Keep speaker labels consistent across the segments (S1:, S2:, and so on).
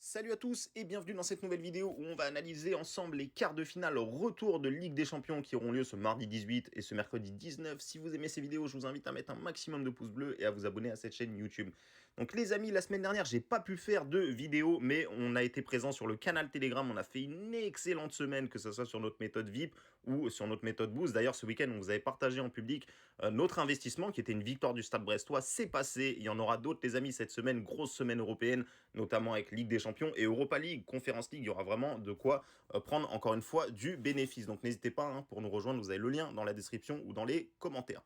S1: Salut à tous et bienvenue dans cette nouvelle vidéo où on va analyser ensemble les quarts de finale retour de Ligue des Champions qui auront lieu ce mardi 18 et ce mercredi 19. Si vous aimez ces vidéos, je vous invite à mettre un maximum de pouces bleus et à vous abonner à cette chaîne YouTube. Donc les amis, la semaine dernière, j'ai pas pu faire de vidéo, mais on a été présent sur le canal Telegram. On a fait une excellente semaine, que ce soit sur notre méthode VIP ou sur notre méthode Boost. D'ailleurs, ce week-end, on vous avait partagé en public notre investissement qui était une victoire du Stade Brestois. C'est passé. Il y en aura d'autres, les amis, cette semaine, grosse semaine européenne, notamment avec Ligue des Champions et Europa League, Conference League. Il y aura vraiment de quoi prendre encore une fois du bénéfice. Donc n'hésitez pas pour nous rejoindre, vous avez le lien dans la description ou dans les commentaires.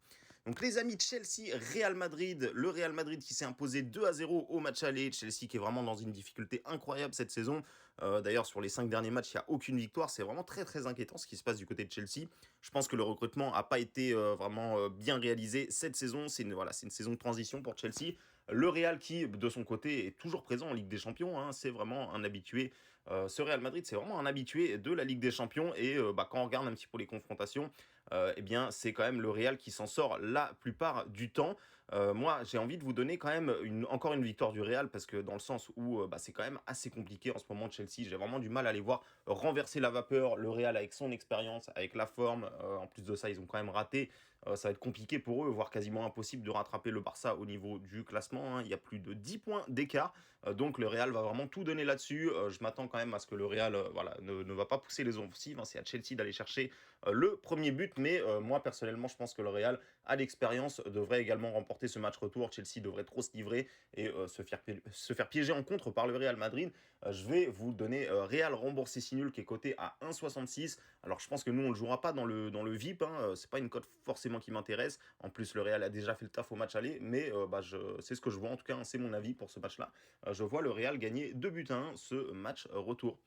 S1: Donc les amis, Chelsea, Real Madrid, le Real Madrid qui s'est imposé 2-0 au match aller. Chelsea qui est vraiment dans une difficulté incroyable cette saison. D'ailleurs sur les 5 derniers matchs, il n'y a aucune victoire. C'est vraiment très très inquiétant ce qui se passe du côté de Chelsea. Je pense que le recrutement n'a pas été vraiment bien réalisé cette saison. C'est une saison de transition pour Chelsea. Le Real qui, de son côté, est toujours présent en Ligue des Champions, c'est vraiment un habitué. Ce Real Madrid, c'est vraiment un habitué de la Ligue des Champions. Et quand on regarde un petit peu les confrontations, eh bien, c'est quand même le Real qui s'en sort la plupart du temps. Moi, j'ai envie de vous donner quand même encore une victoire du Real, parce que dans le sens où c'est quand même assez compliqué en ce moment de Chelsea. J'ai vraiment du mal à les voir renverser la vapeur. Le Real avec son expérience, avec la forme. En plus de ça, ils ont quand même raté. Ça va être compliqué pour eux, voire quasiment impossible de rattraper le Barça au niveau du classement. Il y a plus de 10 points d'écart. Donc le Real va vraiment tout donner là-dessus. Je m'attends quand même à ce que le Real ne va pas pousser les offensives. C'est à Chelsea d'aller chercher le premier but. Mais moi, personnellement, je pense que le Real, à l'expérience, devrait également remporter ce match retour. Chelsea devrait trop se livrer et se faire piéger en contre par le Real Madrid. Je vais vous donner Real remboursé si nul qui est coté à 1,66. Alors je pense que nous, on ne le jouera pas dans le VIP. C'est pas une cote forcément qui m'intéresse. En plus, le Real a déjà fait le taf au match aller. Mais c'est ce que je vois. En tout cas, c'est mon avis pour ce match-là. Je vois le Real gagner 2 buts à 1 ce match retour.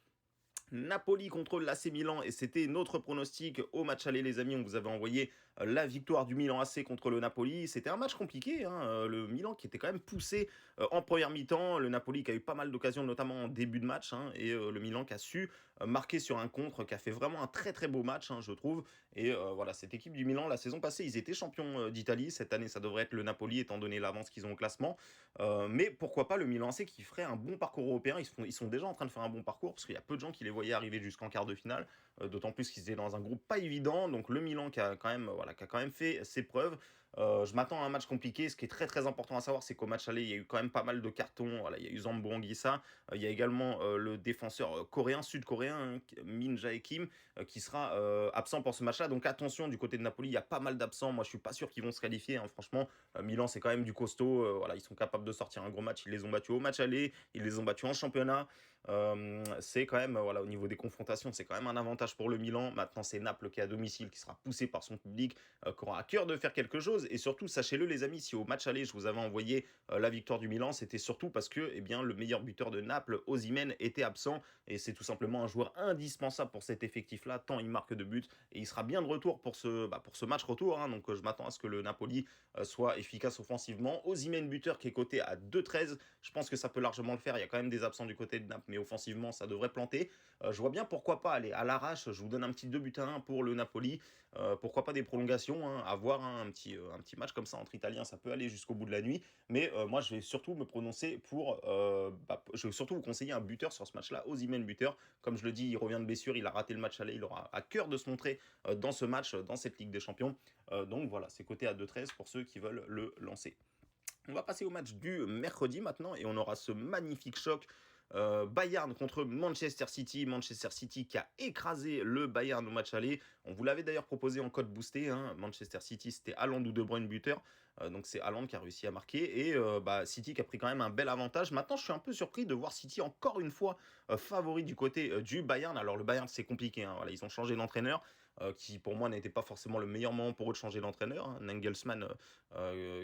S1: Napoli contre l'AC Milan, et c'était notre pronostic au match aller, les amis. On vous avait envoyé la victoire du Milan AC contre le Napoli. C'était un match compliqué, le Milan qui était quand même poussé en première mi-temps, le Napoli qui a eu pas mal d'occasions, notamment en début de match, et le Milan qui a su marquer sur un contre, qui a fait vraiment un très très beau match, je trouve. Et voilà, cette équipe du Milan, la saison passée, ils étaient champions d'Italie. Cette année, ça devrait être le Napoli, étant donné l'avance qu'ils ont au classement. Mais pourquoi pas le Milan AC qui ferait un bon parcours européen. Ils sont déjà en train de faire un bon parcours, parce qu'il y a peu de gens qui les voyaient arriver jusqu'en quart de finale, d'autant plus qu'ils étaient dans un groupe pas évident. Donc le Milan qui a quand même fait ses preuves. Je m'attends à un match compliqué. Ce qui est très très important à savoir, c'est qu'au match aller, il y a eu quand même pas mal de cartons. Voilà, il y a eu Zambo Anguissa, il y a également le défenseur sud-coréen, Min Jae Kim, qui sera absent pour ce match-là. Donc attention, du côté de Napoli, il y a pas mal d'absents. Moi, je suis pas sûr qu'ils vont se qualifier, franchement. Milan, c'est quand même du costaud. Voilà, ils sont capables de sortir un gros match. Ils les ont battus au match aller, ils les ont battus en championnat. C'est quand même, au niveau des confrontations, c'est quand même un avantage pour le Milan. Maintenant, c'est Naples qui est à domicile, qui sera poussé par son public, qui aura à cœur de faire quelque chose. Et surtout, sachez-le, les amis, si au match aller, je vous avais envoyé la victoire du Milan, c'était surtout parce que le meilleur buteur de Naples, Osimhen, était absent. Et c'est tout simplement un joueur indispensable pour cet effectif-là, tant il marque de buts. Et il sera bien de retour pour ce match retour. Donc, je m'attends à ce que le Napoli soit efficace offensivement. Osimhen, buteur, qui est coté à 2,13. Je pense que ça peut largement le faire. Il y a quand même des absents du côté de Naples, mais offensivement, ça devrait planter. Je vois bien pourquoi pas aller à l'arrache. Je vous donne un petit 2 buts à 1 pour le Napoli. Pourquoi pas des prolongations, avoir un petit match comme ça entre Italiens, ça peut aller jusqu'au bout de la nuit. Mais moi, je vais surtout me prononcer je vais surtout vous conseiller un buteur sur ce match-là, Osimhen buteur. Comme je le dis, il revient de blessure, il a raté le match aller, il aura à cœur de se montrer dans ce match, dans cette Ligue des Champions. Donc voilà, c'est coté à 2,13 pour ceux qui veulent le lancer. On va passer au match du mercredi maintenant, et on aura ce magnifique choc Bayern contre Manchester City. Manchester City qui a écrasé le Bayern au match aller. On vous l'avait d'ailleurs proposé en code boosté. Manchester City, c'était Haaland ou De Bruyne buteur. Donc c'est Haaland qui a réussi à marquer. Et City qui a pris quand même un bel avantage. Maintenant, je suis un peu surpris de voir City encore une fois favori du côté du Bayern. Alors le Bayern, c'est compliqué. Voilà, ils ont changé d'entraîneur. Qui pour moi n'était pas forcément le meilleur moment pour eux de changer d'entraîneur. Nagelsmann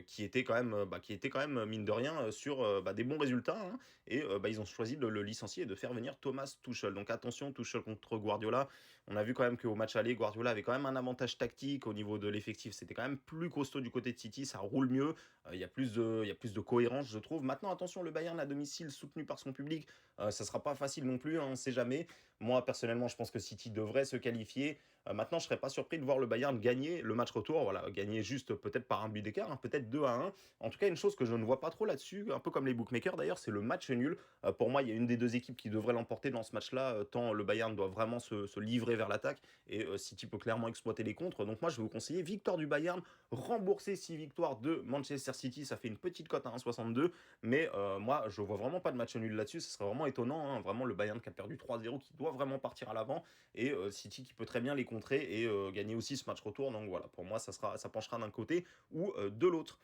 S1: qui était quand même mine de rien sur des bons résultats. Et ils ont choisi de le licencier et de faire venir Thomas Tuchel. Donc attention, Tuchel contre Guardiola. On a vu quand même qu'au match aller, Guardiola avait quand même un avantage tactique au niveau de l'effectif. C'était quand même plus costaud du côté de City, ça roule mieux. Il y a plus de cohérence, je trouve. Maintenant, attention, le Bayern à domicile soutenu par son public, ça sera pas facile non plus, on ne sait jamais. Moi, personnellement, je pense que City devrait se qualifier. Maintenant, je serais pas surpris de voir le Bayern gagner le match retour, voilà, gagner juste peut-être par un but d'écart, hein, peut-être 2-1. En tout cas, une chose que je ne vois pas trop là-dessus, un peu comme les bookmakers d'ailleurs, c'est le match nul. Pour moi, il y a une des deux équipes qui devrait l'emporter dans ce match-là, tant le Bayern doit vraiment se livrer vers l'attaque et City peut clairement exploiter les contres. Donc moi, je vais vous conseiller victoire du Bayern, rembourser 6 victoires de Manchester City, ça fait une petite cote à 1,62, mais moi, je vois vraiment pas de match nul là-dessus, ce serait vraiment étonnant, hein, vraiment le Bayern qui a perdu 3-0, qui doit vraiment partir à l'avant, et City qui peut très bien les contrer et gagner aussi ce match retour. Donc voilà, pour moi, ça penchera d'un côté ou de l'autre.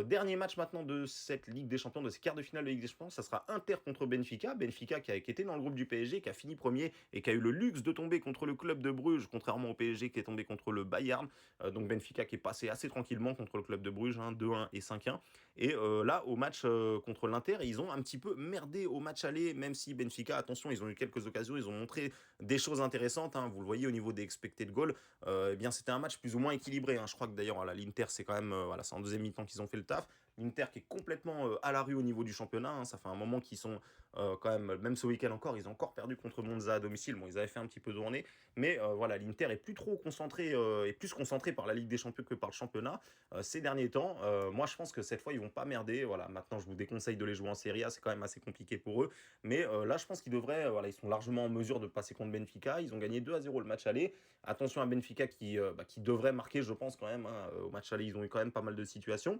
S1: Dernier match maintenant de cette Ligue des Champions, de ces quarts de finale de Ligue des Champions, ça sera Inter contre Benfica. Benfica qui était dans le groupe du PSG, qui a fini premier et qui a eu le luxe de tomber contre le club de Bruges, contrairement au PSG qui est tombé contre le Bayern. Donc Benfica qui est passé assez tranquillement contre le club de Bruges, hein, 2-1 et 5-1. Et là, au match contre l'Inter, ils ont un petit peu merdé au match aller, même si Benfica, attention, ils ont eu quelques occasions, ils ont montré des choses intéressantes, hein. Vous le voyez au niveau des expected goals, eh bien c'était un match plus ou moins équilibré, hein. Je crois que d'ailleurs voilà, l'Inter c'est quand même voilà, c'est en deuxième mi-temps qu'ils ont fait le taf. L'Inter qui est complètement à la rue au niveau du championnat, hein. Ça fait un moment qu'ils sont quand même ce week-end encore, ils ont encore perdu contre Monza à domicile. Bon, ils avaient fait un petit peu tourner, mais voilà, l'Inter est plus trop concentré, est plus concentré par la Ligue des Champions que par le championnat ces derniers temps. Moi, je pense que cette fois, ils vont pas merder. Voilà, maintenant, je vous déconseille de les jouer en Serie A, c'est quand même assez compliqué pour eux. Mais là, je pense qu'ils devraient, voilà, ils sont largement en mesure de passer contre Benfica. Ils ont gagné 2-0 le match aller. Attention à Benfica qui devrait marquer, je pense quand même, hein. Au match aller, ils ont eu quand même pas mal de situations.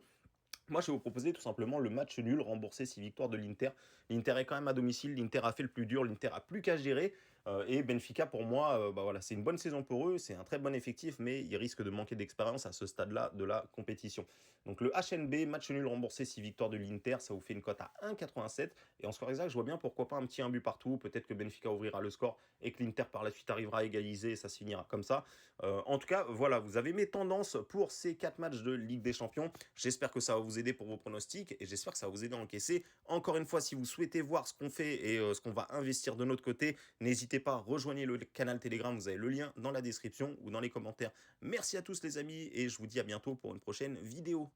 S1: Moi, je vais vous proposer tout simplement le match nul, rembourser 6 victoires de l'Inter. L'Inter est quand même à domicile, l'Inter a fait le plus dur, l'Inter a plus qu'à gérer. Et Benfica, pour moi, bah voilà, c'est une bonne saison pour eux, c'est un très bon effectif, mais ils risquent de manquer d'expérience à ce stade-là de la compétition. Donc le HNB, match nul remboursé, 6 victoires de l'Inter, ça vous fait une cote à 1,87. Et en score exact, je vois bien pourquoi pas un petit 1 but partout. Peut-être que Benfica ouvrira le score et que l'Inter par la suite arrivera à égaliser et ça se finira comme ça. En tout cas, voilà, vous avez mes tendances pour ces 4 matchs de Ligue des Champions. J'espère que ça va vous aider pour vos pronostics et j'espère que ça va vous aider à encaisser. Encore une fois, si vous souhaitez voir ce qu'on fait et ce qu'on va investir de notre côté, n'hésitez pas, rejoignez le canal Telegram, vous avez le lien dans la description ou dans les commentaires. Merci à tous les amis et je vous dis à bientôt pour une prochaine vidéo.